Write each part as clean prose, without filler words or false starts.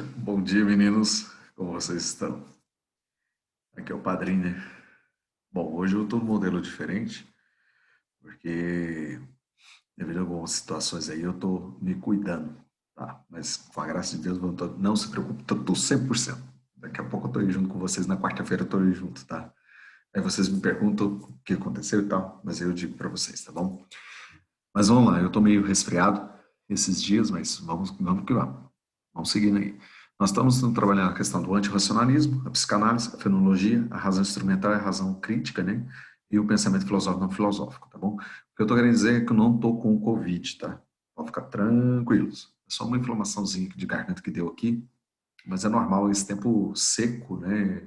Bom dia, meninos. Como vocês estão? Aqui é o Padrinho, né? Bom, hoje eu estou num modelo diferente, porque devido a algumas situações aí eu estou me cuidando, tá? Mas com a graça de Deus, não se preocupe, estou 100%. Daqui a pouco eu estou aí junto com vocês, na quarta-feira eu estou aí junto, tá? Aí vocês me perguntam o que aconteceu e tal, mas eu digo para vocês, tá bom? Mas vamos lá, eu estou meio resfriado esses dias, mas vamos que vamos. Vamos seguindo aí. Nós estamos trabalhando a questão do antirracionalismo, a psicanálise, a fenomenologia, a razão instrumental e a razão crítica, né? E o pensamento filosófico não filosófico, tá bom? O que eu estou querendo dizer é que eu não estou com o Covid, tá? Pode ficar tranquilos. É só uma inflamaçãozinha de garganta que deu aqui, mas é normal esse tempo seco, né?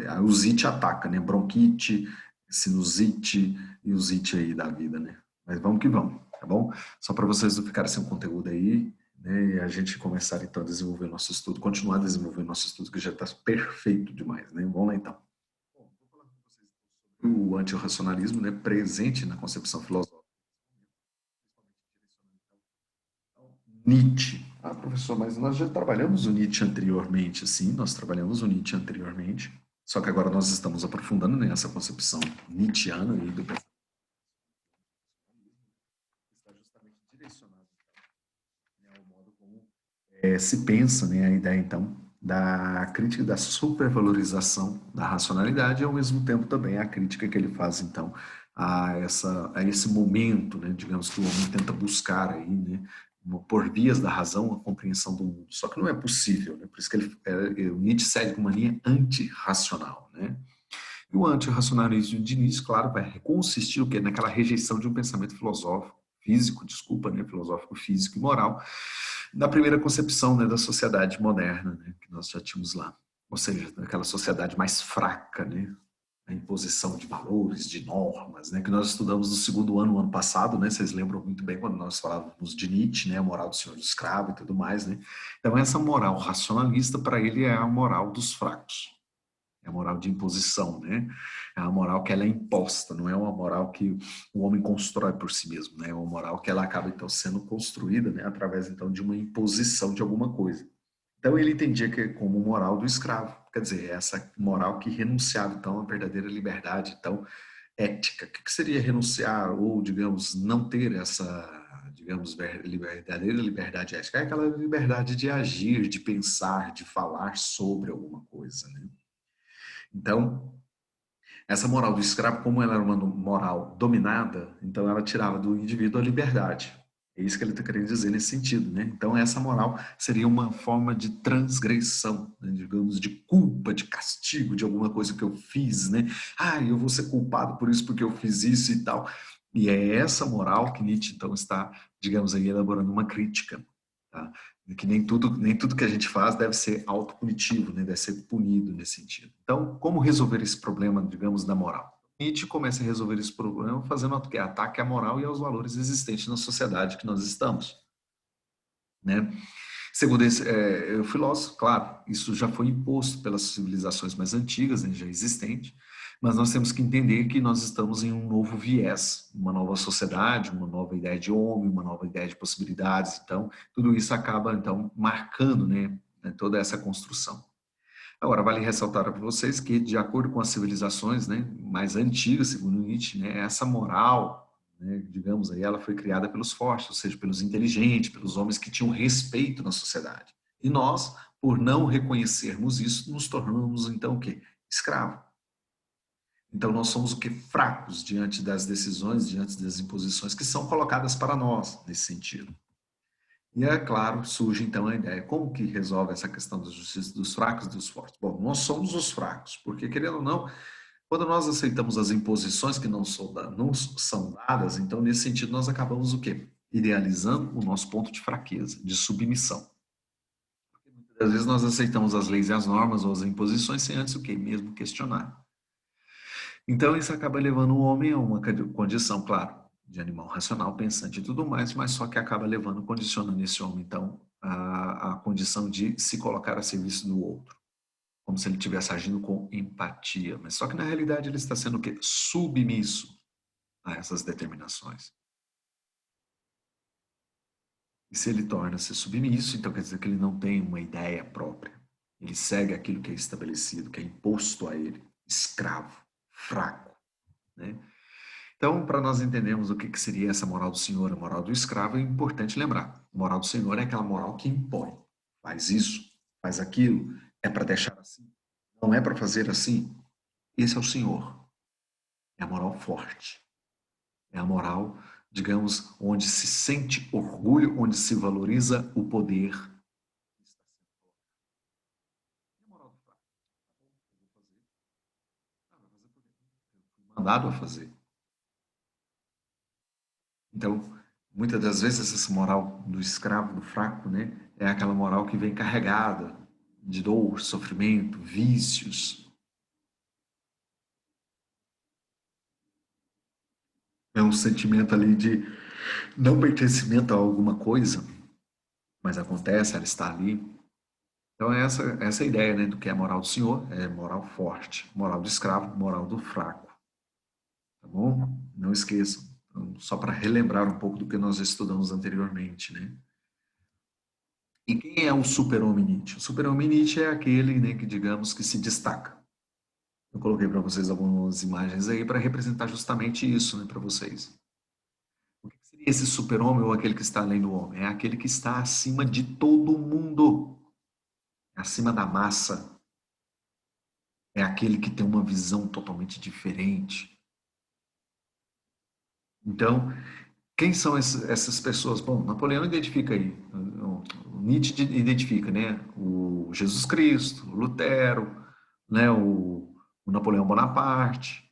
A usite ataca, né? Bronquite, sinusite e usite aí da vida, né? Mas vamos que vamos, tá bom? Só para vocês não ficarem sem conteúdo aí, né? E a gente começar então a desenvolver nosso estudo, continuar desenvolvendo nosso estudo, que já está perfeito demais, né? Vamos lá então. Bom, vou falar com vocês sobre o antirracionalismo, né? Presente na concepção filosófica. Nietzsche. Ah, professor, mas nós já trabalhamos o Nietzsche anteriormente, sim, nós trabalhamos o Nietzsche anteriormente, só que agora nós estamos aprofundando nessa concepção nietzschiana aí do pensamento que está justamente direcionado então, né, ao modo como se pensa, né, a ideia então da crítica da supervalorização da racionalidade e ao mesmo tempo também a crítica que ele faz então a esse momento, né, digamos que o homem tenta buscar aí, né, por vias da razão a compreensão do mundo. Só que não é possível, né? Por isso que o Nietzsche segue com uma linha antirracional, né? E o antirracionalismo de Nietzsche, claro, vai consistir o quê? Naquela rejeição de um pensamento filosófico, físico, desculpa, né? Filosófico, físico e moral, da primeira concepção, né, da sociedade moderna, né, que nós já tínhamos lá. Ou seja, daquela sociedade mais fraca, né, a imposição de valores, de normas, né, que nós estudamos no segundo ano, ano passado, né, vocês lembram muito bem quando nós falávamos de Nietzsche, né, a moral do senhor do escravo e tudo mais, né. Então essa moral racionalista para ele é a moral dos fracos. É a moral de imposição, né? É a moral que ela é imposta, não é uma moral que o homem constrói por si mesmo, né? É uma moral que ela acaba então sendo construída, né, através então de uma imposição de alguma coisa. Então ele entendia que como moral do escravo, quer dizer, essa moral que renunciava então à verdadeira liberdade, então ética. O que seria renunciar ou, digamos, não ter essa, digamos, verdadeira liberdade ética? É aquela liberdade de agir, de pensar, de falar sobre alguma coisa, né? Então, essa moral do escravo, como ela era uma moral dominada, então ela tirava do indivíduo a liberdade. É isso que ele está querendo dizer nesse sentido, né? Então essa moral seria uma forma de transgressão, né? Digamos, de culpa, de castigo de alguma coisa que eu fiz, né? Ah, eu vou ser culpado por isso porque eu fiz isso e tal. E é essa moral que Nietzsche então está, digamos aí, elaborando uma crítica, tá? Que nem tudo que a gente faz deve ser autopunitivo, né? Deve ser punido nesse sentido. Então, como resolver esse problema, digamos, da moral? Nietzsche começa a resolver esse problema fazendo ataque à moral e aos valores existentes na sociedade que nós estamos, né? Segundo o filósofo, claro, isso já foi imposto pelas civilizações mais antigas, né, já existente, mas nós temos que entender que nós estamos em um novo viés, uma nova sociedade, uma nova ideia de homem, uma nova ideia de possibilidades. Então, tudo isso acaba então marcando, né, toda essa construção. Agora, vale ressaltar para vocês que, de acordo com as civilizações, né, mais antigas, segundo Nietzsche, né, essa moral, né, digamos aí, ela foi criada pelos fortes, ou seja, pelos inteligentes, pelos homens que tinham respeito na sociedade. E nós, por não reconhecermos isso, nos tornamos então o quê? Escravo. Então nós somos o que? Fracos diante das decisões, diante das imposições que são colocadas para nós nesse sentido. E é claro, surge então a ideia, como que resolve essa questão da justiça dos fracos e dos fortes? Bom, nós somos os fracos, porque querendo ou não, quando nós aceitamos as imposições que não são dadas, então nesse sentido nós acabamos o quê? Idealizando o nosso ponto de fraqueza, de submissão. Às vezes nós aceitamos as leis e as normas ou as imposições sem antes o quê? Mesmo questionar. Então isso acaba levando o homem a uma condição, claro, de animal racional, pensante e tudo mais, mas só que acaba levando, condicionando esse homem, então, a condição de se colocar a serviço do outro, como se ele estivesse agindo com empatia. Mas só que na realidade ele está sendo o quê? Submisso a essas determinações. E se ele torna-se submisso, então quer dizer que ele não tem uma ideia própria. Ele segue aquilo que é estabelecido, que é imposto a ele, escravo, fraco, né? Então, para nós entendermos o que seria essa moral do Senhor, a moral do escravo, é importante lembrar. A moral do Senhor é aquela moral que impõe. Faz isso, faz aquilo, é para deixar assim, não é para fazer assim. Esse é o Senhor. É a moral forte. É a moral, digamos, onde se sente orgulho, onde se valoriza o poder. E a moral do fraco? Eu vou fazer. Ah, vai fazer por quê? Eu fui mandado a fazer. Então, muitas das vezes essa moral do escravo, do fraco, né, é aquela moral que vem carregada de dor, sofrimento, vícios. É um sentimento ali de não pertencimento a alguma coisa, mas acontece, ela está ali. Então, essa é a ideia, né, do que é a moral do Senhor, é moral forte, moral do escravo, moral do fraco, tá bom? Não esqueçam. Então, só para relembrar um pouco do que nós estudamos anteriormente, né? E quem é o super-homem Nietzsche? O super-homem Nietzsche é aquele, né, que digamos que se destaca. Eu coloquei para vocês algumas imagens aí para representar justamente isso, né, para vocês. O que seria esse super-homem ou aquele que está além do homem? É aquele que está acima de todo mundo, acima da massa. É aquele que tem uma visão totalmente diferente. Então, quem são essas pessoas? Bom, Napoleão identifica aí, o Nietzsche identifica, né? O Jesus Cristo, o Lutero, né? O Napoleão Bonaparte,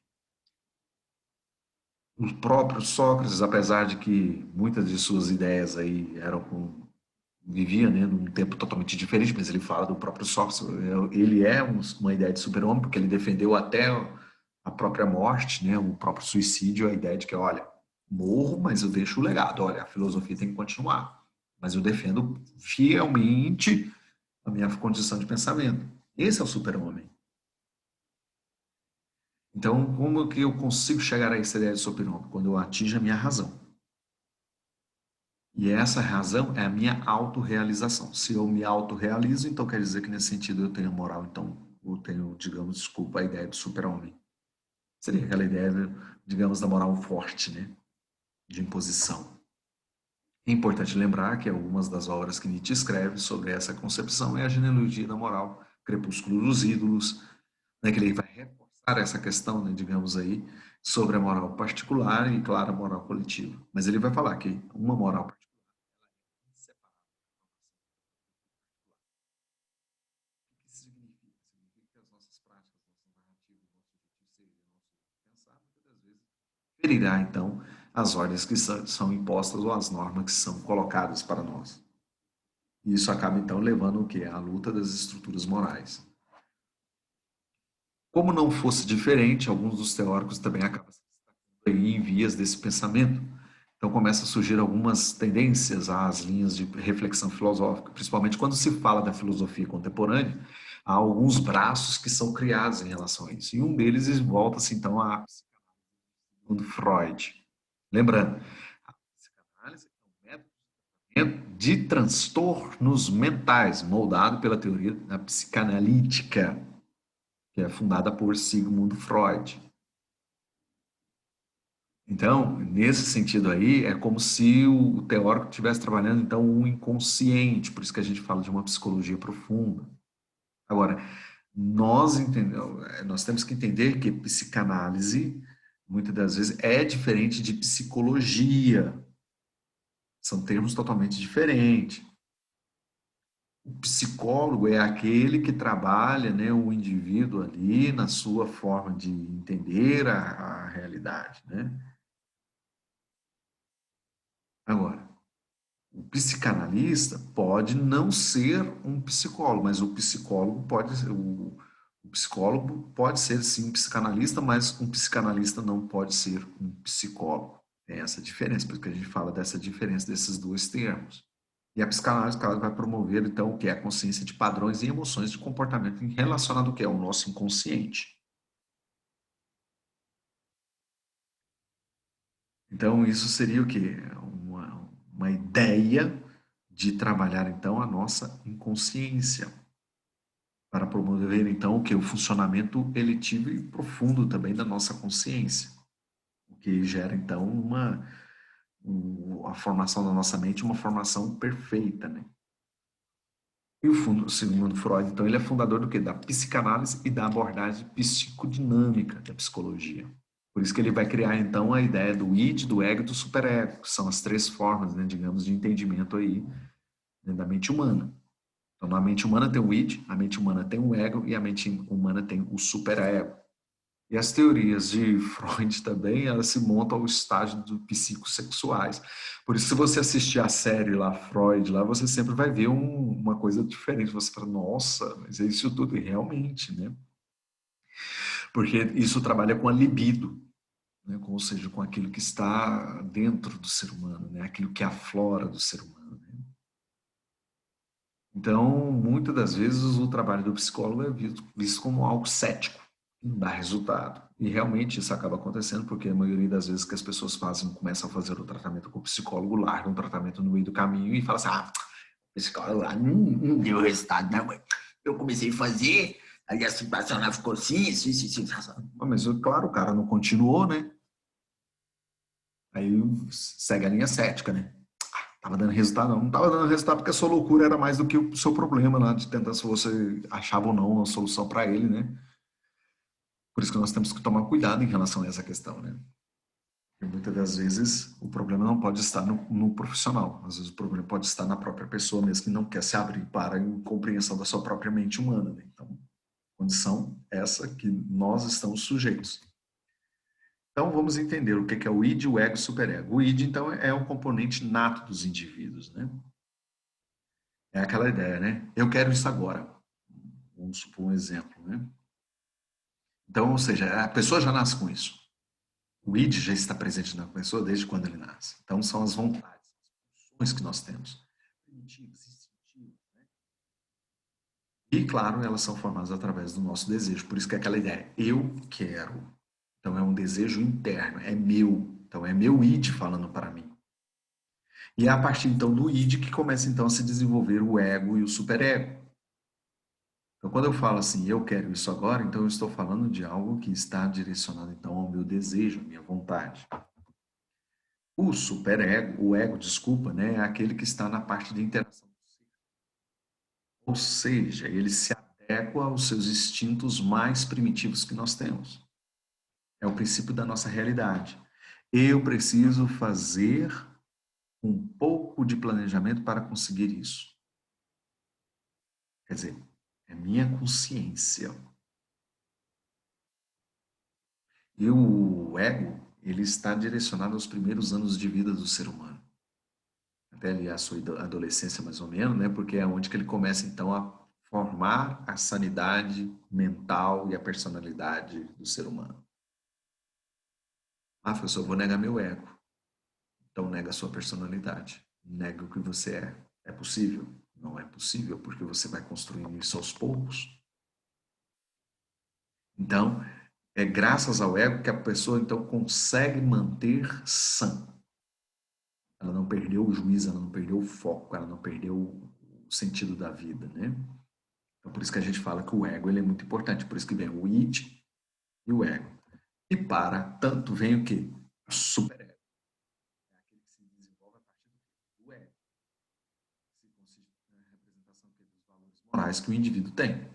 o próprio Sócrates, apesar de que muitas de suas ideias aí vivia, né, num tempo totalmente diferente, mas ele fala do próprio Sócrates. Ele é uma ideia de super-homem porque ele defendeu até a própria morte, né, o próprio suicídio, a ideia de que, olha, morro, mas eu deixo o legado. Olha, a filosofia tem que continuar, mas eu defendo fielmente a minha condição de pensamento. Esse é o super-homem. Então, como que eu consigo chegar a essa ideia de super-homem? Quando eu atinjo a minha razão. E essa razão é a minha autorrealização. Se eu me autorrealizo, então quer dizer que nesse sentido eu tenho moral, então eu tenho, digamos, desculpa, a ideia do super-homem. Seria aquela ideia, digamos, da moral forte, né? De imposição. É importante lembrar que algumas das obras que Nietzsche escreve sobre essa concepção é a genealogia da moral, Crepúsculo dos Ídolos, né, que ele vai reforçar essa questão, né, digamos aí, sobre a moral particular e, claro, a moral coletiva. Mas ele vai falar que uma moral particular é inseparável. O que isso significa? Significa que as nossas práticas, nossas narrativas, nosso objetivo seria nosso pensar, muitas das vezes ferirá, então, as ordens que são impostas ou as normas que são colocadas para nós. E isso acaba, então, levando o quê? À luta das estruturas morais. Como não fosse diferente, alguns dos teóricos também acabam se destacando aí em vias desse pensamento. Então começa a surgir algumas tendências às linhas de reflexão filosófica, principalmente quando se fala da filosofia contemporânea, há alguns braços que são criados em relação a isso. E um deles volta-se então a segundo Freud. Lembrando, a psicanálise é um método de transtornos mentais, moldado pela teoria da psicanalítica, que é fundada por Sigmund Freud. Então, nesse sentido aí, é como se o teórico estivesse trabalhando, então, um inconsciente, por isso que a gente fala de uma psicologia profunda. Agora, nós temos que entender que psicanálise, muitas das vezes, é diferente de psicologia. São termos totalmente diferentes. O psicólogo é aquele que trabalha, né, o indivíduo ali na sua forma de entender a realidade, né? Agora, o psicanalista pode não ser um psicólogo, mas o psicólogo pode ser sim um psicanalista, mas um psicanalista não pode ser um psicólogo. Tem essa diferença, porque a gente fala dessa diferença desses dois termos. E a psicanálise, claro, vai promover então o que é a consciência de padrões e emoções de comportamento relacionado ao que é o nosso inconsciente. Então isso seria o quê? Uma ideia, de trabalhar, então, a nossa inconsciência, para promover, então, o que? O funcionamento eletivo e profundo também da nossa consciência, o que gera, então, a formação da nossa mente, uma formação perfeita, né? E segundo Freud, então, ele é fundador do quê? Da psicanálise e da abordagem psicodinâmica da psicologia. Por isso que ele vai criar, então, a ideia do id, do ego e do superego, que são as três formas, né, digamos, de entendimento aí, né, da mente humana. Então, na mente humana tem o id, a mente humana tem o ego e a mente humana tem o superego. E as teorias de Freud também, elas se montam ao estágio do psicossexuais. Por isso, se você assistir a série lá, Freud, lá, você sempre vai ver uma coisa diferente. Você fala, nossa, mas é isso tudo, e realmente, né? Porque isso trabalha com a libido, né? Ou seja, com aquilo que está dentro do ser humano, né? Aquilo que aflora do ser humano. Né? Então, muitas das vezes, o trabalho do psicólogo é visto como algo cético, não dá resultado. E realmente isso acaba acontecendo porque a maioria das vezes que as pessoas começam a fazer o tratamento com o psicólogo, largam o tratamento no meio do caminho e falam assim, o psicólogo lá não deu resultado, não. Eu comecei a fazer, aí a situação lá ficou assim, isso. Mas, claro, o cara não continuou, né? Aí segue a linha cética, né? Tava dando resultado, não. Não tava dando resultado porque a sua loucura era mais do que o seu problema lá, de tentar se você achava ou não uma solução para ele, né? Por isso que nós temos que tomar cuidado em relação a essa questão, né? Porque muitas das vezes o problema não pode estar no profissional, às vezes o problema pode estar na própria pessoa mesmo que não quer se abrir para a compreensão da sua própria mente humana, né? Então, condição essa que nós estamos sujeitos. Então, vamos entender o que é o id, o ego e o superego. O id, então, é um componente nato dos indivíduos, né? É aquela ideia, né? Eu quero isso agora. Vamos supor um exemplo, né? Então, ou seja, a pessoa já nasce com isso. O id já está presente na pessoa desde quando ele nasce. Então, são as vontades, as pulsões que nós temos. Primitivas, instintivas, né? E, claro, elas são formadas através do nosso desejo. Por isso que é aquela ideia, eu quero. Então, é um desejo interno, é meu. Então, é meu id falando para mim. E é a partir, então, do id que começa, então, a se desenvolver o ego e o superego. Então, quando eu falo assim, eu quero isso agora, então eu estou falando de algo que está direcionado, então, ao meu desejo, à minha vontade. O superego, o ego, desculpa, né, é aquele que está na parte de interação. Ou seja, ele se adequa aos seus instintos mais primitivos que nós temos. É o princípio da nossa realidade. Eu preciso fazer um pouco de planejamento para conseguir isso. Quer dizer, é minha consciência. E o ego, ele está direcionado aos primeiros anos de vida do ser humano. Até ali a sua adolescência, mais ou menos, né? Porque é onde que ele começa, então, a formar a sanidade mental e a personalidade do ser humano. Ah, professor, eu vou negar meu ego. Então, nega a sua personalidade. Nega o que você é. É possível? Não é possível, porque você vai construindo isso aos poucos. Então, é graças ao ego que a pessoa, então, consegue manter sã. Ela não perdeu o juízo, ela não perdeu o foco, ela não perdeu o sentido da vida, né? Então, por isso que a gente fala que o ego ele é muito importante. Por isso que vem o id e o ego. E para tanto vem o quê? O superego. É aquele que se desenvolve a partir do ego. Que consiste na representação dos valores morais que o indivíduo tem.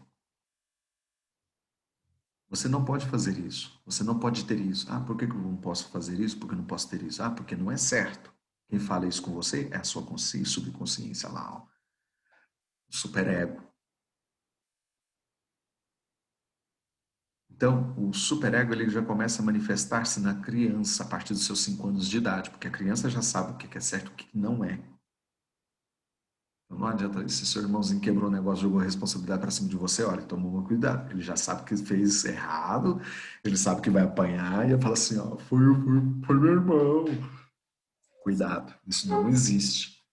Você não pode fazer isso. Você não pode ter isso. Ah, por que eu não posso fazer isso? Por que eu não posso ter isso? Ah, porque não é certo. Quem fala isso com você é a sua consciência, subconsciência lá, ó, o superego. Então, o superego ele já começa a manifestar-se na criança a partir dos seus 5 anos de idade, porque a criança já sabe o que é certo e o que não é. Então, não adianta, se seu irmãozinho quebrou o negócio, jogou a responsabilidade para cima de você, olha, toma cuidado. Ele já sabe que fez errado, ele sabe que vai apanhar e fala assim, ó, foi meu irmão. Cuidado, isso não existe.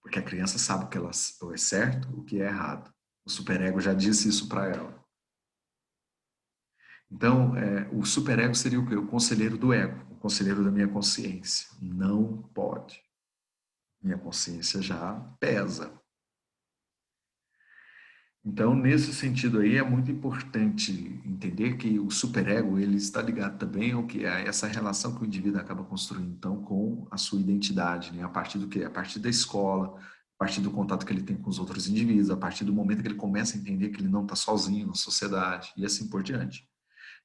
Porque a criança sabe o que é certo, o que é errado. O superego já disse isso para ela. Então, o superego seria o quê? O conselheiro do ego, o conselheiro da minha consciência. Não pode. Minha consciência já pesa. Então, nesse sentido aí, é muito importante entender que o superego, ele está ligado também ao que é essa relação que o indivíduo acaba construindo, então, com a sua identidade, né? A partir do quê? A partir da escola, a partir do contato que ele tem com os outros indivíduos, a partir do momento que ele começa a entender que ele não está sozinho na sociedade, e assim por diante.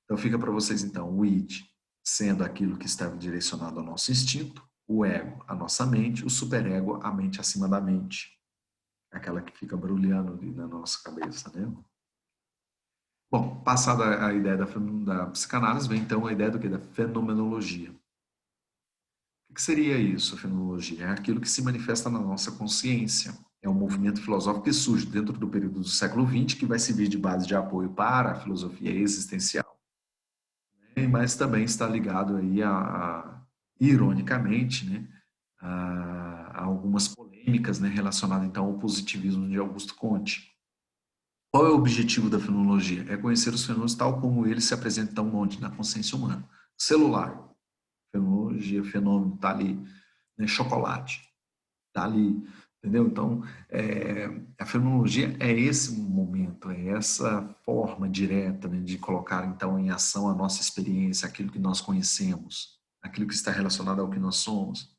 Então, fica para vocês, então, o id sendo aquilo que está direcionado ao nosso instinto, o ego, a nossa mente, o superego, a mente acima da mente, aquela que fica brulhando ali na nossa cabeça, né? Bom, passada a ideia da psicanálise, vem então a ideia do que? Da fenomenologia. O que seria isso, a fenomenologia? É aquilo que se manifesta na nossa consciência. É um movimento filosófico que surge dentro do período do século XX, que vai servir de base de apoio para a filosofia existencial, né? Mas também está ligado aí ironicamente, né, a algumas polêmicas, né, relacionadas então ao positivismo de Augusto Comte. Qual é o objetivo da fenomenologia? É conhecer os fenômenos tal como eles se apresentam onde? Na consciência humana. Celular, fenomenologia, fenômeno, está ali. Né? Chocolate, está ali. Entendeu? Então, a fenomenologia é esse momento, é essa forma direta, né, de colocar então em ação a nossa experiência, aquilo que nós conhecemos, aquilo que está relacionado ao que nós somos.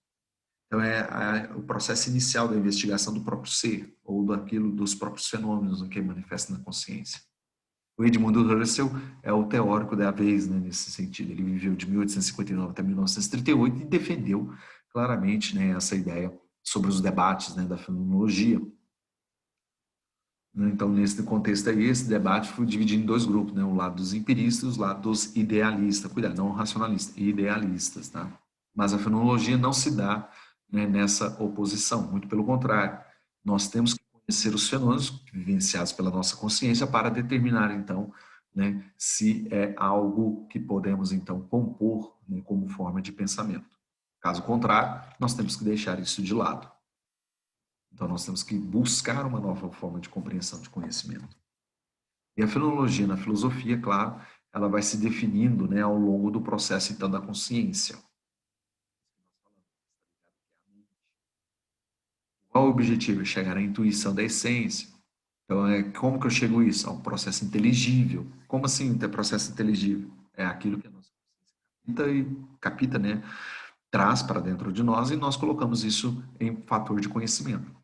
Então, o processo inicial da investigação do próprio ser, ou daquilo dos próprios fenômenos que manifesta na consciência. O Edmund Husserl é o teórico da vez, né, nesse sentido. Ele viveu de 1859 até 1938 e defendeu claramente, né, essa ideia sobre os debates, né, da fenomenologia. Então, nesse contexto aí, esse debate foi dividido em dois grupos, né, o lado dos empiristas e o lado dos idealistas. Cuidado, não racionalistas, idealistas, tá? Mas a fenomenologia não se dá, né, nessa oposição, muito pelo contrário. Nós temos que conhecer os fenômenos vivenciados pela nossa consciência para determinar, então, né, se é algo que podemos, então, compor, né, como forma de pensamento. Caso contrário, nós temos que deixar isso de lado. Então, nós temos que buscar uma nova forma de compreensão de conhecimento. E a fenomenologia na filosofia, claro, ela vai se definindo, né, ao longo do processo, então, da consciência. Qual o objetivo? É chegar à intuição da essência. Então, como que eu chego a isso? A um processo inteligível. Como assim ter processo inteligível? É aquilo que a nossa consciência capta, né, traz para dentro de nós e nós colocamos isso em fator de conhecimento.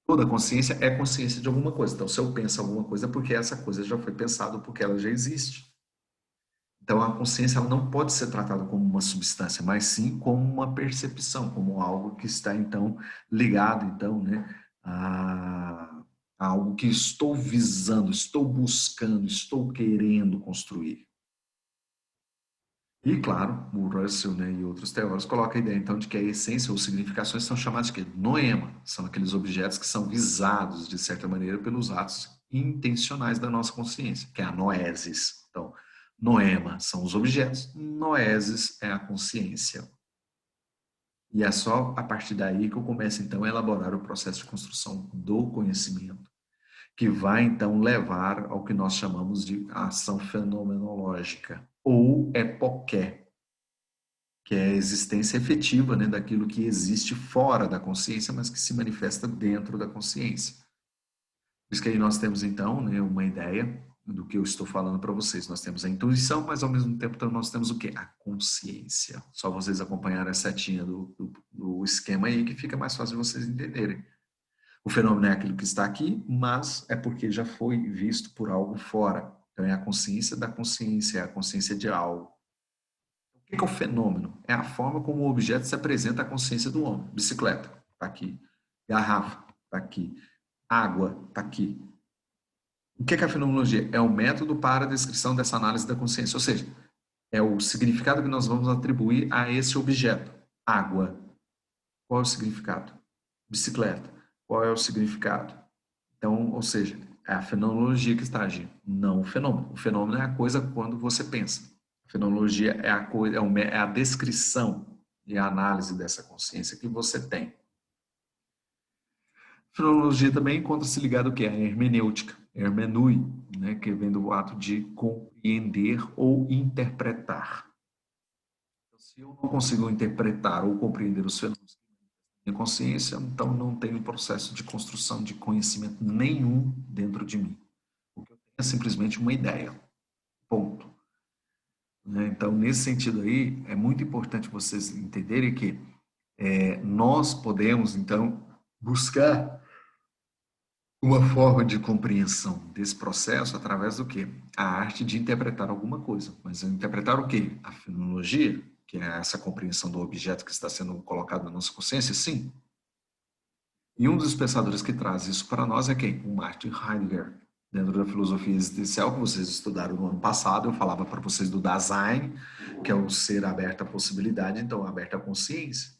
Toda consciência é consciência de alguma coisa. Então, se eu penso alguma coisa, é porque essa coisa já foi pensada, porque ela já existe. Então, a consciência ela não pode ser tratada como uma substância, mas sim como uma percepção, como algo que está, então, ligado, então, né, a algo que estou visando, estou buscando, estou querendo construir. E, claro, o Russell, né, e outros teóricos colocam a ideia, então, de que a essência ou significações são chamadas de noema, são aqueles objetos que são visados, de certa maneira, pelos atos intencionais da nossa consciência, que é a noesis. Então, noema são os objetos, noesis é a consciência. E é só a partir daí que eu começo, então, a elaborar o processo de construção do conhecimento, que vai, então, levar ao que nós chamamos de ação fenomenológica, ou epoqué, que é a existência efetiva, né, daquilo que existe fora da consciência, mas que se manifesta dentro da consciência. Por isso que aí nós temos, então, né, uma ideia do que eu estou falando para vocês. Nós temos a intuição, mas ao mesmo tempo então, nós temos o quê? A consciência. Só vocês acompanharem a setinha do esquema aí que fica mais fácil de vocês entenderem. O fenômeno é aquilo que está aqui, mas é porque já foi visto por algo fora. Então é a consciência da consciência, é a consciência de algo. O que é o fenômeno? É a forma como o objeto se apresenta à consciência do homem. Bicicleta, está aqui. Garrafa, está aqui. Água, está aqui. O que é a fenomenologia? É o método para a descrição dessa análise da consciência, ou seja, é o significado que nós vamos atribuir a esse objeto. Água. Qual é o significado? Bicicleta. Qual é o significado? Então, ou seja, é a fenomenologia que está agindo, não o fenômeno. O fenômeno é a coisa quando você pensa. A fenomenologia é a coisa, é a descrição e a análise dessa consciência que você tem. A fenomenologia também encontra-se ligada ao que? A hermenêutica, hermenui, né, que vem do ato de compreender ou interpretar. Então, se eu não consigo interpretar ou compreender os fenômenos Minha consciência, então, não tem um processo de construção de conhecimento nenhum dentro de mim. O que eu tenho é simplesmente uma ideia. Ponto. Né? Então, nesse sentido aí, é muito importante vocês entenderem que nós podemos, então, buscar uma forma de compreensão desse processo através do quê? A arte de interpretar alguma coisa. Mas interpretar o quê? A fenomenologia, que é essa compreensão do objeto que está sendo colocado na nossa consciência, sim. E um dos pensadores que traz isso para nós é quem? O Martin Heidegger. Dentro da filosofia existencial que vocês estudaram no ano passado, eu falava para vocês do Dasein, que é o ser aberto à possibilidade, então aberto à consciência.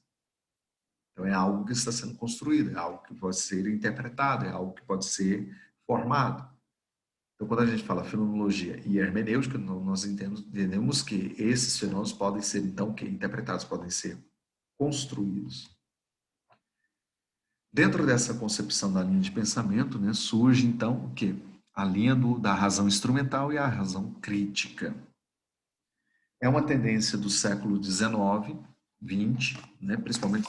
Então é algo que está sendo construído, é algo que pode ser interpretado, é algo que pode ser formado. Então, quando a gente fala fenomenologia e hermenêutica, nós entendemos que esses fenômenos podem ser, então, que interpretados, podem ser construídos. Dentro dessa concepção da linha de pensamento, né, surge então o quê? A linha da razão instrumental e a razão crítica. É uma tendência do século XIX, XX, né, principalmente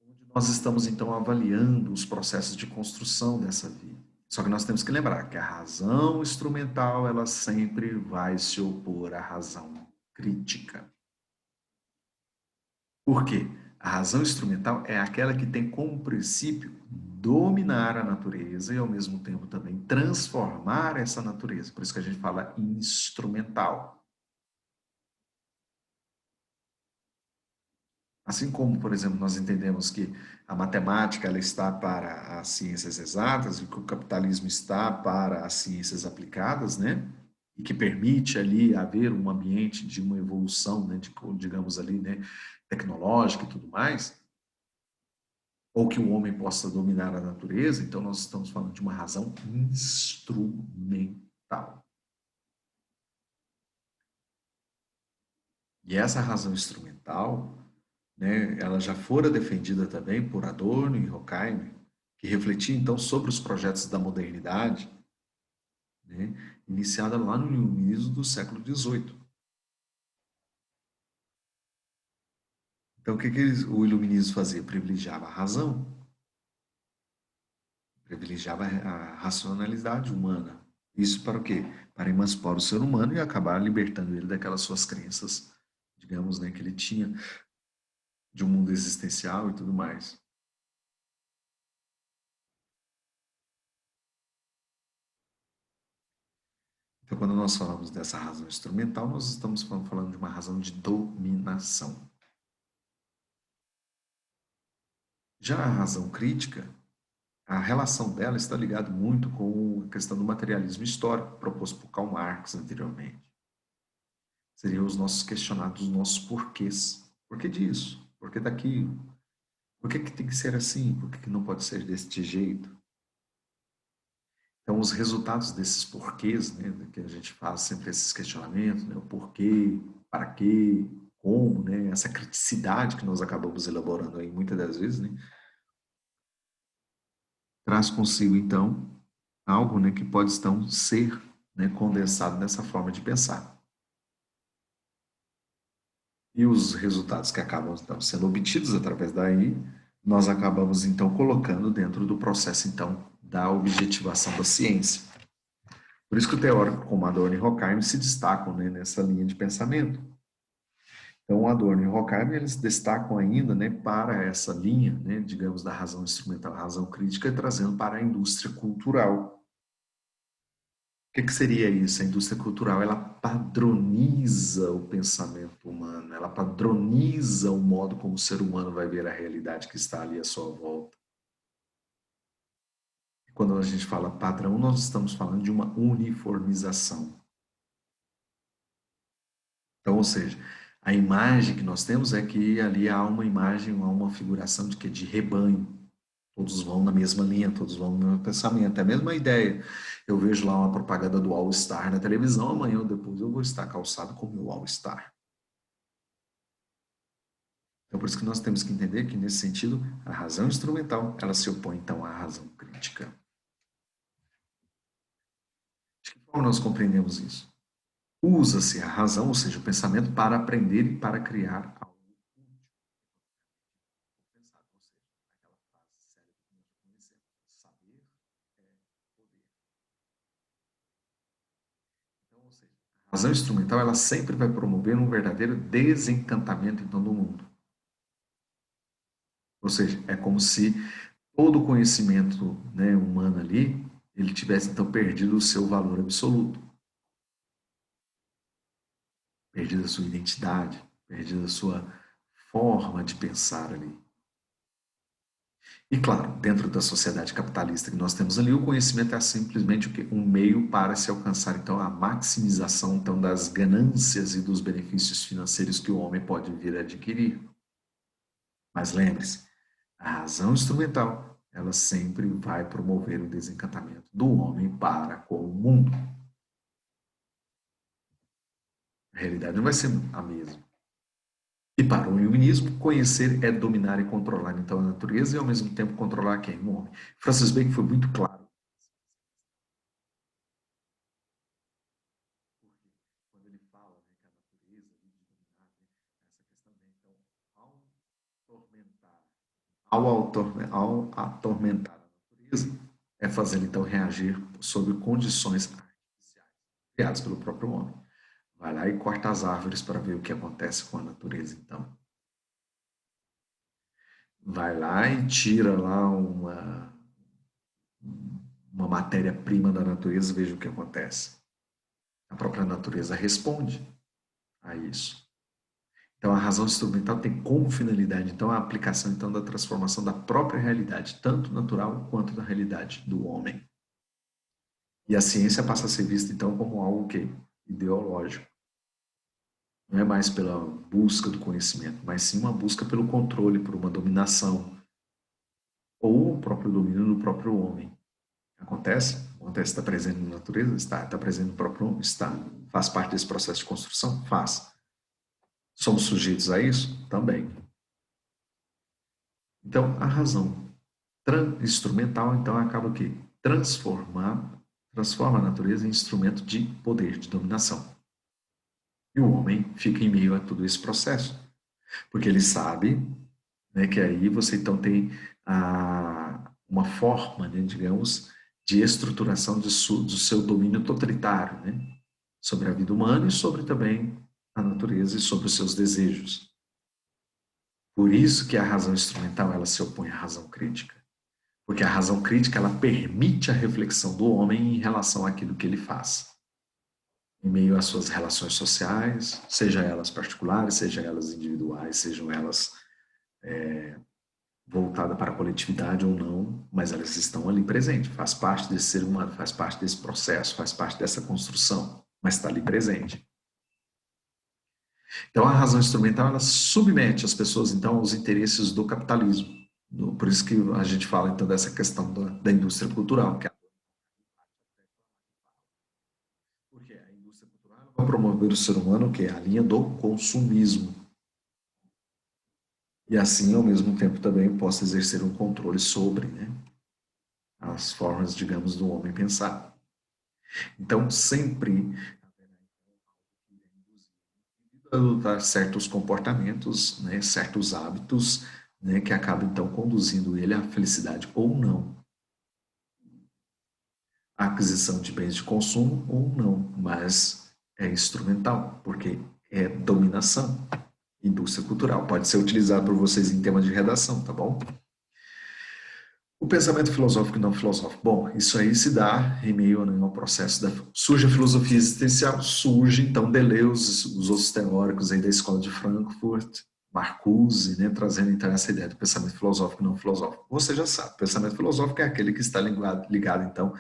onde nós estamos então avaliando os processos de construção dessa via. Só que nós temos que lembrar que a razão instrumental ela sempre vai se opor à razão crítica. Por quê? A razão instrumental é aquela que tem como princípio dominar a natureza e, ao mesmo tempo, também transformar essa natureza. Por isso que a gente fala instrumental. Assim como, por exemplo, nós entendemos que a matemática ela está para as ciências exatas e que o capitalismo está para as ciências aplicadas, né? E que permite ali haver um ambiente de uma evolução, né? Digamos ali, né? Tecnológica e tudo mais, ou que o homem possa dominar a natureza, então nós estamos falando de uma razão instrumental. E essa razão instrumental, né, ela já fora defendida também por Adorno e Horkheimer, que refletia então sobre os projetos da modernidade, né, iniciada lá no iluminismo do século XVIII. Então, o que o iluminismo fazia? Privilegiava a razão, privilegiava a racionalidade humana. Isso para o quê? Para emancipar o ser humano e acabar libertando ele daquelas suas crenças, digamos, né, que ele tinha de um mundo existencial e tudo mais. Então, quando nós falamos dessa razão instrumental, nós estamos falando de uma razão de dominação. Já a razão crítica, a relação dela está ligada muito com a questão do materialismo histórico proposto por Karl Marx anteriormente. Seriam os nossos questionados, os nossos porquês. Por que disso? Por que daquilo? Por que tem que ser assim? Por que não pode ser deste jeito? Então, os resultados desses porquês, né, que a gente faz sempre esses questionamentos, né, o porquê, para quê, como, né, essa criticidade que nós acabamos elaborando aí muitas das vezes, né, traz consigo, então, algo, né, que pode, então, ser, né, condensado nessa forma de pensar. E os resultados que acabam, então, sendo obtidos através daí, nós acabamos, então, colocando dentro do processo, então, da objetivação da ciência. Por isso que o teórico como Adorno e Horkheimer se destacam, né, nessa linha de pensamento. Então, Adorno e Horkheimer, eles destacam ainda, né, para essa linha, né, digamos, da razão instrumental, razão crítica, trazendo para a indústria cultural. O que seria isso? A indústria cultural, ela padroniza o pensamento humano, ela padroniza o modo como o ser humano vai ver a realidade que está ali à sua volta. Quando a gente fala padrão, nós estamos falando de uma uniformização. Então, ou seja, a imagem que nós temos é que ali há uma imagem, há uma figuração de que de rebanho. Todos vão na mesma linha, todos vão no mesmo pensamento, é a mesma ideia. Eu vejo lá uma propaganda do All Star na televisão, amanhã ou depois eu vou estar calçado com o meu All Star. Então, por isso que nós temos que entender que, nesse sentido, a razão instrumental, ela se opõe, então, à razão crítica. De que forma nós compreendemos isso? Usa-se a razão, ou seja, o pensamento, para aprender e para criar algo útil. Pensar, ou seja, aquela frase célebre que nós conhecemos, saber é poder. Então, ou seja, a razão instrumental ela sempre vai promover um verdadeiro desencantamento então do mundo. Ou seja, é como se todo o conhecimento, né, humano ali, ele tivesse então perdido o seu valor absoluto, perdido a sua identidade, perdido a sua forma de pensar ali. E claro, dentro da sociedade capitalista que nós temos ali, o conhecimento é simplesmente o quê? Um meio para se alcançar então a maximização então das ganâncias e dos benefícios financeiros que o homem pode vir a adquirir. Mas lembre-se, a razão instrumental, ela sempre vai promover o desencantamento do homem para com o mundo. A realidade não vai ser a mesma. E para o iluminismo, conhecer é dominar e controlar então a natureza e ao mesmo tempo controlar quem? O homem. Francis Bacon foi muito claro. Quando ele fala, né, que a natureza de dominar, né, essa questão, né, então, atormentar, ao atormentar a natureza, é fazer então reagir sob condições artificiais, criadas pelo próprio homem. Vai lá e corta as árvores para ver o que acontece com a natureza, então. Vai lá e tira lá uma matéria-prima da natureza, veja o que acontece. A própria natureza responde a isso. Então, a razão instrumental tem como finalidade, então, a aplicação então da transformação da própria realidade, tanto natural quanto da realidade do homem. E a ciência passa a ser vista, então, como algo que ideológico. Não é mais pela busca do conhecimento, mas sim uma busca pelo controle, por uma dominação, ou o próprio domínio do próprio homem. Acontece? Acontece, está presente na natureza? Está. Está presente no próprio homem? Está. Faz parte desse processo de construção? Faz. Somos sujeitos a isso? Também. Então, a razão instrumental, então, acaba o quê? Transforma a natureza em instrumento de poder, de dominação. E o homem fica em meio a todo esse processo, porque ele sabe, né, que aí você então tem uma forma, né, digamos, de estruturação do seu domínio totalitário, né, sobre a vida humana e sobre também a natureza e sobre os seus desejos. Por isso que a razão instrumental ela se opõe à razão crítica. Porque a razão crítica ela permite a reflexão do homem em relação àquilo que ele faz, em meio às suas relações sociais, seja elas particulares, seja elas individuais, sejam elas voltadas para a coletividade ou não, mas elas estão ali presentes, faz parte desse ser humano, faz parte desse processo, faz parte dessa construção, mas está ali presente. Então a razão instrumental ela submete as pessoas então aos interesses do capitalismo. Por isso que a gente fala então dessa questão da indústria cultural, que é porque a indústria cultural vai promover o ser humano, que é a linha do consumismo. E assim, ao mesmo tempo, também possa exercer um controle sobre, né, as formas, digamos, do homem pensar. Então, sempre adotar certos comportamentos, né, certos hábitos, né, que acabam, então, conduzindo ele à felicidade ou não. A aquisição de bens de consumo ou não, mas é instrumental, porque é dominação. Indústria cultural. Pode ser utilizado por vocês em temas de redação, tá bom? O pensamento filosófico e não filosófico. Bom, isso aí se dá em meio ao processo da... Surge a filosofia existencial, surge então Deleuze, os outros teóricos aí da escola de Frankfurt, Marcuse, né, trazendo então essa ideia do pensamento filosófico e não filosófico. Você já sabe, pensamento filosófico é aquele que está ligado então,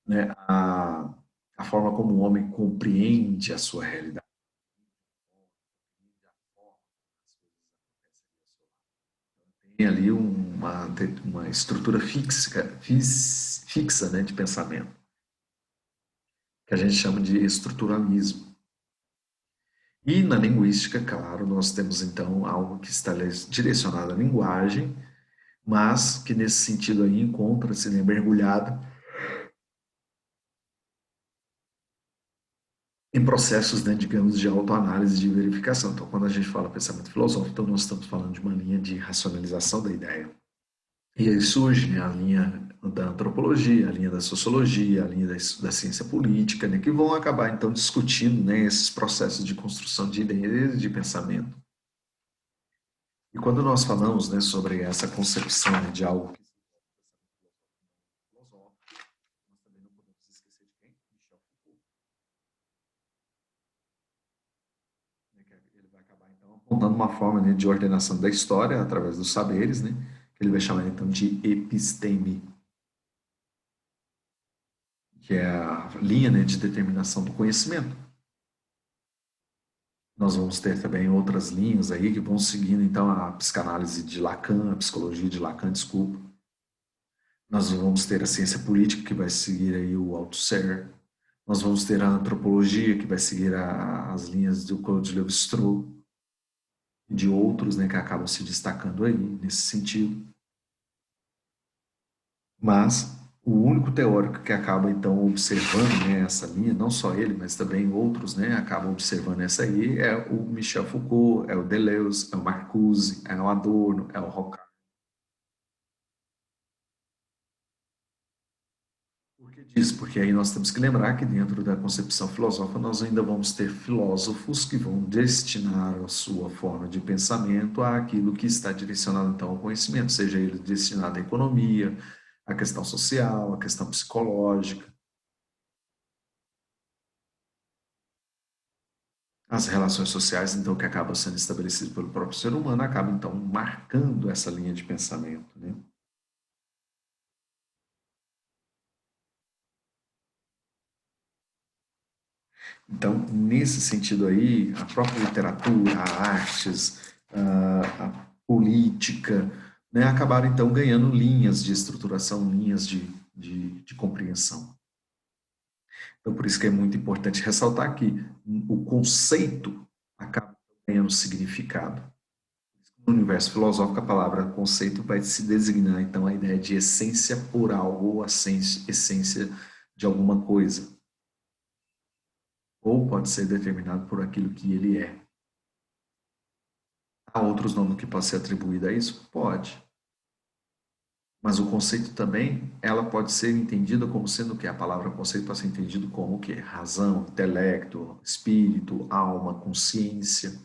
né, à forma como o homem compreende a sua realidade. Tem ali uma estrutura fixa, né, de pensamento, que a gente chama de estruturalismo. E na linguística, claro, nós temos então algo que está direcionado à linguagem, mas que nesse sentido aí encontra-se, né, mergulhado em processos, né, digamos, de autoanálise e de verificação. Então, quando a gente fala pensamento filosófico, então nós estamos falando de uma linha de racionalização da ideia. E aí surge, né, a linha da antropologia, a linha da sociologia, a linha da ciência política, né, que vão acabar, então, discutindo, né, esses processos de construção de ideias e de pensamento. E quando nós falamos, né, sobre essa concepção, né, de algo que filosófico, nós também não podemos esquecer de quem? Michel Foucault. Ele vai acabar, então, apontando uma forma, né, de ordenação da história através dos saberes, né, que ele vai chamar, então, de episteme, que é a linha, né, de determinação do conhecimento. Nós vamos ter também outras linhas aí que vão seguindo, então, a psicanálise de Lacan, a psicologia de Lacan, desculpa. Nós vamos ter a ciência política, que vai seguir aí o Althusser. Nós vamos ter a antropologia, que vai seguir as linhas do Claude Lévi-Strauss e de outros, né, que acabam se destacando aí nesse sentido. Mas o único teórico que acaba, então, observando, né, essa linha, não só ele, mas também outros, né, acabam observando essa aí, é o Michel Foucault, é o Deleuze, é o Marcuse, é o Adorno, é o Roca. Por que disso? Porque aí nós temos que lembrar que dentro da concepção filosófica nós ainda vamos ter filósofos que vão destinar a sua forma de pensamento àquilo que está direcionado então ao conhecimento, seja ele destinado à economia, à questão social, à questão psicológica. As relações sociais, então, que acabam sendo estabelecidas pelo próprio ser humano, acabam, então, marcando essa linha de pensamento, né? Então, nesse sentido aí, a própria literatura, a artes, a política, né, acabaram, então, ganhando linhas de estruturação, linhas de compreensão. Então, por isso que é muito importante ressaltar que o conceito acaba ganhando significado. No universo filosófico, a palavra conceito vai se designar, então, a ideia de essência por algo, ou a essência de alguma coisa. Ou pode ser determinado por aquilo que ele é. Há outros nomes que podem ser atribuídos a isso? Pode. Mas o conceito também, ela pode ser entendida como sendo o quê? A palavra conceito pode ser entendido como o quê? Razão, intelecto, espírito, alma, consciência.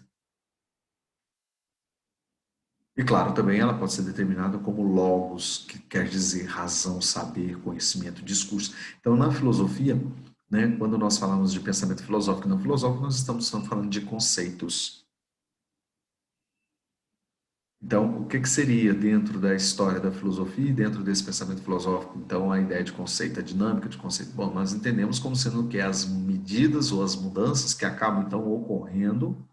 E claro, também ela pode ser determinada como logos, que quer dizer razão, saber, conhecimento, discurso. Então, na filosofia, né, quando nós falamos de pensamento filosófico e não filosófico, nós estamos falando de conceitos. Então, o que seria dentro da história da filosofia e dentro desse pensamento filosófico? Então, a ideia de conceito, a dinâmica de conceito. Bom, nós entendemos como sendo que as medidas ou as mudanças que acabam, então, ocorrendo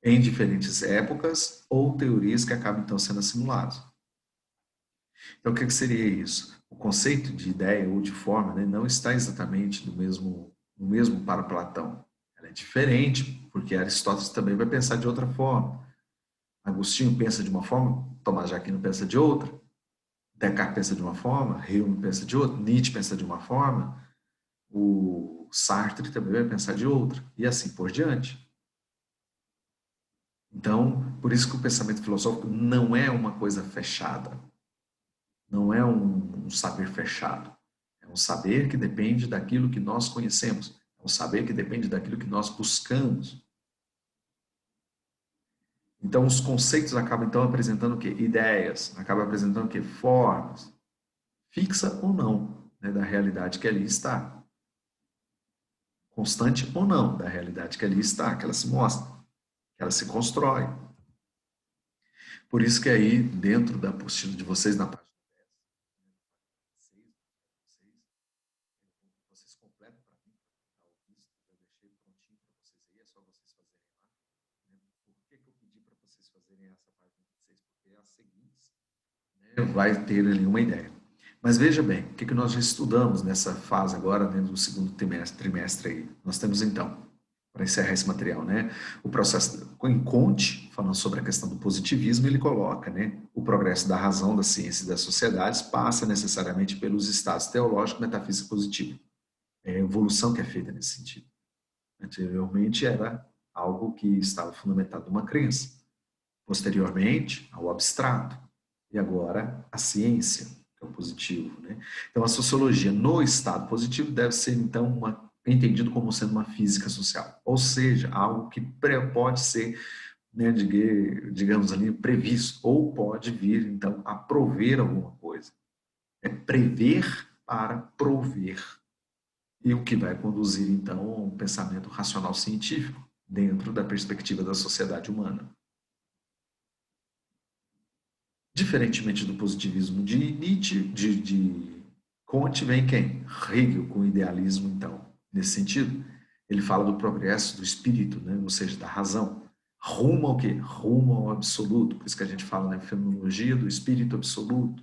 em diferentes épocas ou teorias que acabam, então, sendo assimiladas. Então, o que seria isso? O conceito de ideia ou de forma, né, não está exatamente no mesmo para Platão. Ela é diferente, porque Aristóteles também vai pensar de outra forma. Agostinho pensa de uma forma, Tomás de Aquino pensa de outra, Descartes pensa de uma forma, Hume pensa de outra, Nietzsche pensa de uma forma, o Sartre também vai pensar de outra, e assim por diante. Então, por isso que o pensamento filosófico não é uma coisa fechada, não é um saber fechado. É um saber que depende daquilo que nós conhecemos. É um saber que depende daquilo que nós buscamos. Então, os conceitos acabam, então, apresentando o quê? Ideias. Acabam apresentando o quê? Formas. Fixa ou não, né, da realidade que ali está. Constante ou não, da realidade que ali está, que ela se mostra, que ela se constrói. Por isso que aí, dentro da apostila de vocês, na página 10, vocês completam para mim, tá? O visto, eu deixei prontinho para vocês aí, é só vocês fazerem lá. Né? Por que, que eu pedi para vocês fazerem essa página 26? Porque é as seguintes, né, vai ter ali uma ideia. Mas veja bem, o que nós já estudamos nessa fase agora, dentro do segundo trimestre aí? Nós temos então, para encerrar esse material, né, o processo em Comte, falando sobre a questão do positivismo, ele coloca, né, o progresso da razão, da ciência e das sociedades passa necessariamente pelos estados teológico, metafísico e positivo. É a evolução que é feita nesse sentido. Anteriormente era algo que estava fundamentado numa crença. Posteriormente, ao abstrato. E agora, a ciência, que é o positivo, né? Então, a sociologia no estado positivo deve ser, então, entendido como sendo uma física social. Ou seja, algo que pode ser, né, digamos ali, previsto, ou pode vir, então, a prover alguma coisa. É prever para prover. E o que vai conduzir, então, a um pensamento racional científico, dentro da perspectiva da sociedade humana. Diferentemente do positivismo de Nietzsche, de Comte, vem quem? Hegel, com o idealismo, então, nesse sentido. Ele fala do progresso do espírito, né? Ou seja, da razão. Rumo ao quê? Rumo ao absoluto. Por isso que a gente fala na fenomenologia do espírito absoluto.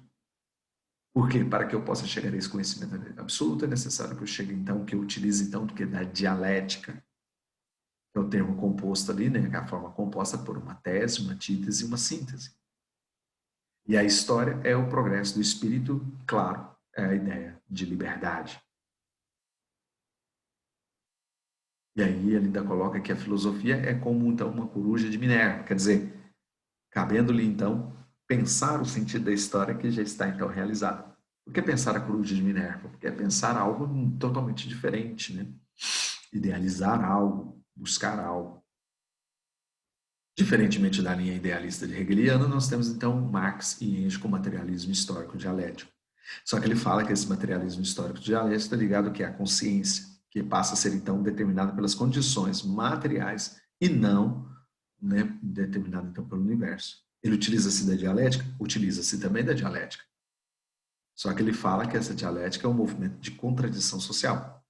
Por quê? Para que eu possa chegar a esse conhecimento absoluto, é necessário que eu chegue, então, que eu utilize, então, do que da dialética, que é o termo composto ali, né? Que é a forma composta por uma tese, uma antítese e uma síntese. E a história é o progresso do espírito, claro, é a ideia de liberdade. E aí ele ainda coloca que a filosofia é como então uma coruja de Minerva, quer dizer, cabendo-lhe então pensar o sentido da história que já está então realizada. Por que pensar a coruja de Minerva? Porque é pensar algo totalmente diferente, né? Idealizar algo, buscar algo. Diferentemente da linha idealista de Hegeliano, nós temos então Marx e Engels com materialismo histórico dialético. Só que ele fala que esse materialismo histórico dialético está ligado ao que é a consciência, que passa a ser então determinada pelas condições materiais e não, né, determinada então pelo universo. Ele utiliza-se da dialética? Utiliza-se também da dialética. Só que ele fala que essa dialética é um movimento de contradição social,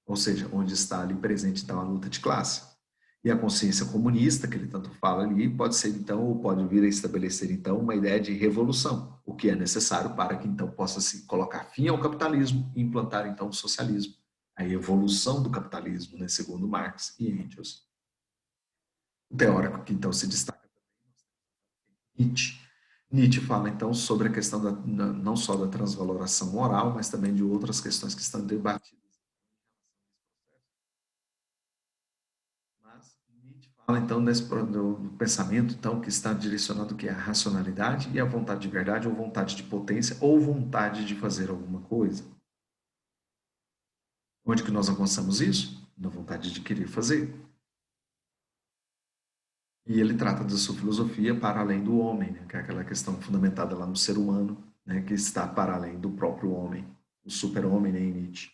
ou seja, onde está ali presente então a luta de classe. E a consciência comunista, que ele tanto fala ali, pode ser então, ou pode vir a estabelecer então uma ideia de revolução, o que é necessário para que então possa se colocar fim ao capitalismo e implantar então o socialismo, a evolução do capitalismo, né, segundo Marx e Engels. O teórico que então se destaca Nietzsche. Nietzsche fala então sobre a questão não só da transvaloração moral, mas também de outras questões que estão debatidas. Mas Nietzsche fala então do pensamento então que está direcionado que é a racionalidade e a vontade de verdade ou vontade de potência ou vontade de fazer alguma coisa. Onde que nós alcançamos isso? Na vontade de querer fazer. E ele trata da sua filosofia para além do homem, né? Que é aquela questão fundamentada lá no ser humano, né? Que está para além do próprio homem, o super-homem, né, em Nietzsche.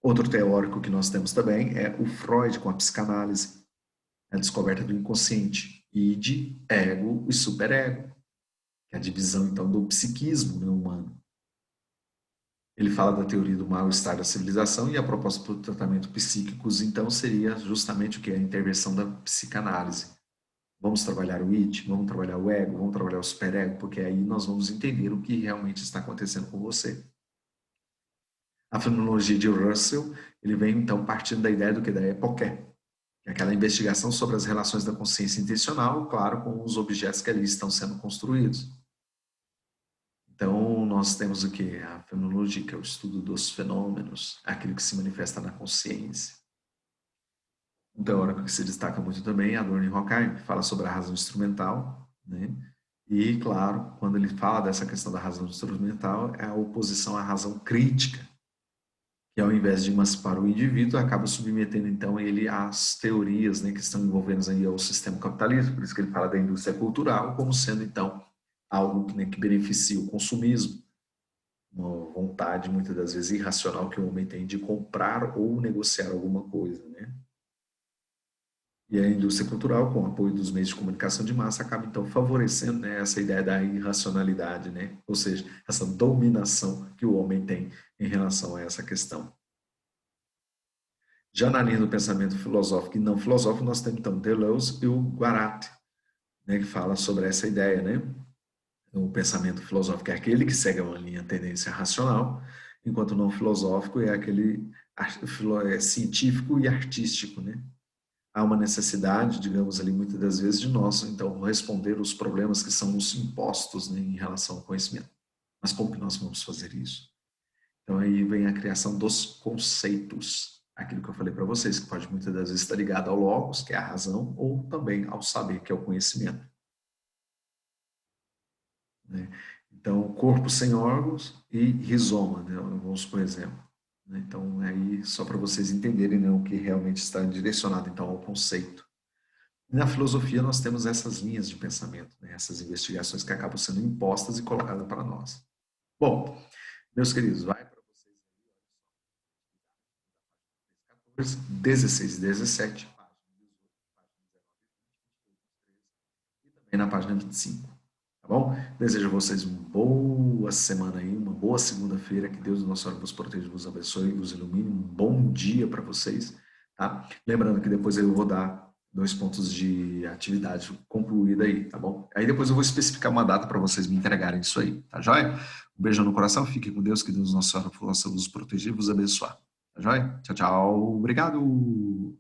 Outro teórico que nós temos também é o Freud com a psicanálise, a descoberta do inconsciente, id, ego e superego, que é a divisão então do psiquismo, né, humano. Ele fala da teoria do mal-estar da civilização e a proposta para o tratamento psíquicos então seria justamente o que? A intervenção da psicanálise. Vamos trabalhar o id, vamos trabalhar o ego, vamos trabalhar o superego, porque aí nós vamos entender o que realmente está acontecendo com você. A fenomenologia de Russell, ele vem então partindo da ideia do que? Da epoqué, que é aquela investigação sobre as relações da consciência intencional, claro, com os objetos que ali estão sendo construídos. Então, nós temos o que? A fenomenologia, que é o estudo dos fenômenos, aquilo que se manifesta na consciência. Um teórico que se destaca muito também é Adorno e Horkheim, que fala sobre a razão instrumental, né? E, claro, quando ele fala dessa questão da razão instrumental, é a oposição à razão crítica, que ao invés de emancipar o indivíduo, acaba submetendo então ele às teorias, né, que estão envolvendo aí o sistema capitalista. Por isso que ele fala da indústria cultural como sendo então algo, né, que beneficia o consumismo, uma vontade muitas das vezes irracional que o homem tem de comprar ou negociar alguma coisa, né? E a indústria cultural, com o apoio dos meios de comunicação de massa, acaba então favorecendo, né, essa ideia da irracionalidade, né? Ou seja, essa dominação que o homem tem em relação a essa questão. Já na linha do pensamento filosófico e não filosófico, nós temos então Deleuze e o Guattari, né, que fala sobre essa ideia, né? O pensamento filosófico é aquele que segue uma linha tendência racional, enquanto o não filosófico é aquele científico e artístico, né? Há uma necessidade, digamos ali, muitas das vezes, de nós, então, responder os problemas que são nos impostos, né, em relação ao conhecimento. Mas como que nós vamos fazer isso? Então, aí vem a criação dos conceitos, aquilo que eu falei para vocês, que pode muitas das vezes estar ligado ao logos, que é a razão, ou também ao saber, que é o conhecimento. Né? Então, corpo sem órgãos e rizoma, né? Vamos por exemplo. Né? Então, aí, só para vocês entenderem, né, o que realmente está direcionado então ao conceito. Na filosofia, nós temos essas linhas de pensamento, né? Essas investigações que acabam sendo impostas e colocadas para nós. Bom, meus queridos, vai para vocês aí, 14, 16 e 17, e também na página 25. Tá bom? Desejo a vocês uma boa semana aí, uma boa segunda-feira, que Deus, nosso Senhor, vos proteja, vos abençoe, vos ilumine. Um bom dia para vocês, tá? Lembrando que depois eu vou dar 2 pontos de atividade concluída aí, tá bom? Aí depois eu vou especificar uma data para vocês me entregarem isso aí, tá joia? Um beijo no coração, fiquem com Deus, que Deus, nosso Senhor, possa vos proteger e vos abençoar. Tá joia? Tchau, tchau. Obrigado!